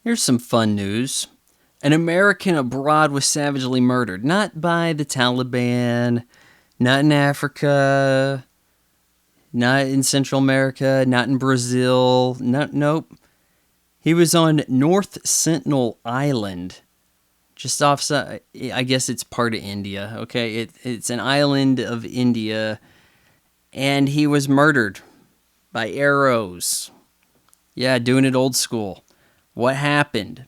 Here's some fun news. An American abroad was savagely murdered. Not by the Taliban, not in Africa, not in Central America, not in Brazil. Nope. He was on North Sentinel Island, just offside. I guess it's part of India, okay? It's an island of India, and he was murdered by arrows. Yeah, doing it old school. What happened?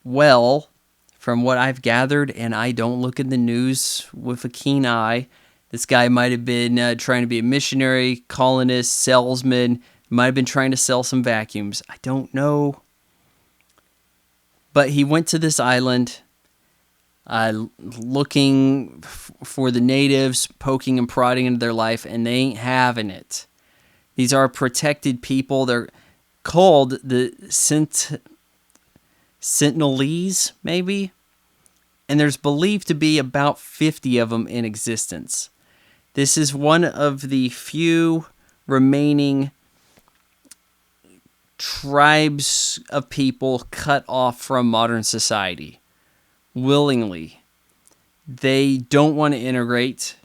Well, from what I've gathered, and I don't look at the news with a keen eye, this guy might have been trying to be a missionary, colonist, salesman, might have been trying to sell some vacuums. I don't know. But he went to this island looking for the natives, poking and prodding into their life, and they ain't having it. These are protected people. They're called the Sentinelese, maybe? And there's believed to be about 50 of them in existence. This is one of the few remaining tribes of people cut off from modern society. Willingly. They don't want to integrate.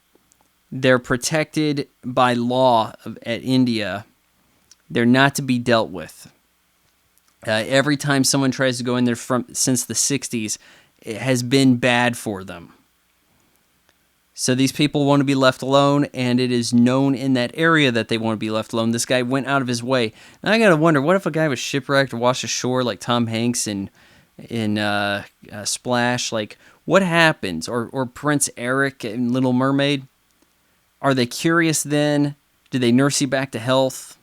They're protected by law at India. They're not to be dealt with. Every time someone tries to go in there since the 60s, it has been bad for them. So these people want to be left alone, and it is known in that area that they want to be left alone. This guy went out of his way. Now I gotta wonder, what if a guy was shipwrecked or washed ashore like Tom Hanks in Splash? Like, what happens? Or Prince Eric in Little Mermaid? Are they curious then? Do they nurse you back to health?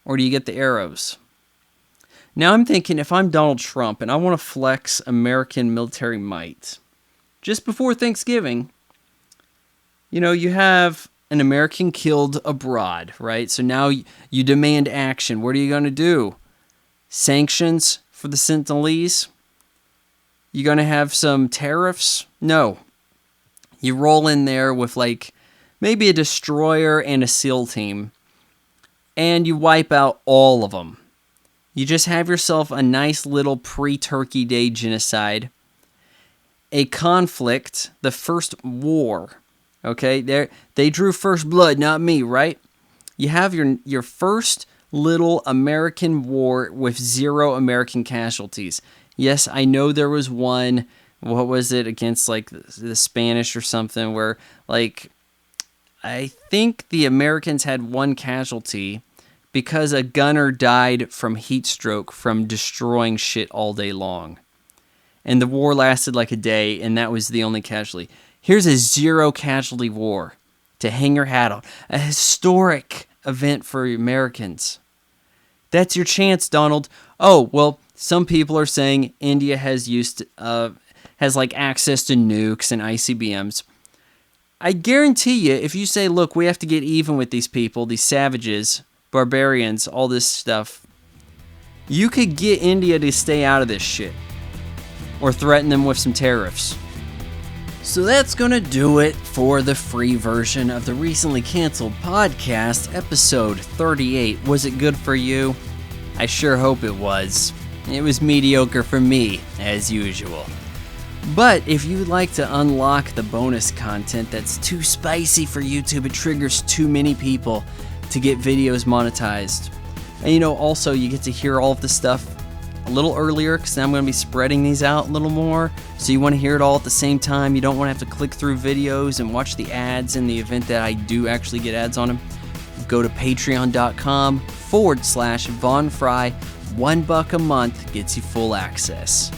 Or do you get the arrows? Now I'm thinking, if I'm Donald Trump and I want to flex American military might, just before Thanksgiving, you have an American killed abroad, right? So now you demand action. What are you going to do? Sanctions for the Sentinelese? You going to have some tariffs? No. You roll in there with maybe a destroyer and a SEAL team, and you wipe out all of them. You just have yourself a nice little pre-Turkey Day genocide. A conflict, the first war. Okay, they drew first blood, not me, right? You have your first little American war with 0 American casualties. Yes, I know there was one, what was it, against the Spanish or something, where I think the Americans had 1 casualty because a gunner died from heat stroke from destroying shit all day long. And the war lasted a day, and that was the only casualty. Here's a 0 casualty war to hang your hat on. A historic event for Americans. That's your chance, Donald. Oh, well, some people are saying India has access to nukes and ICBMs. I guarantee you, if you say, look, we have to get even with these people, these savages, barbarians, all this stuff, you could get India to stay out of this shit. Or threaten them with some tariffs. So that's going to do it for the free version of the recently canceled podcast, episode 38. Was it good for you? I sure hope it was. It was mediocre for me, as usual. But if you'd like to unlock the bonus content that's too spicy for YouTube, it triggers too many people to get videos monetized. And also you get to hear all of the stuff a little earlier, because now I'm going to be spreading these out a little more. So you want to hear it all at the same time. You don't want to have to click through videos and watch the ads in the event that I do actually get ads on them. Go to patreon.com/Von Fry. $1 a month gets you full access.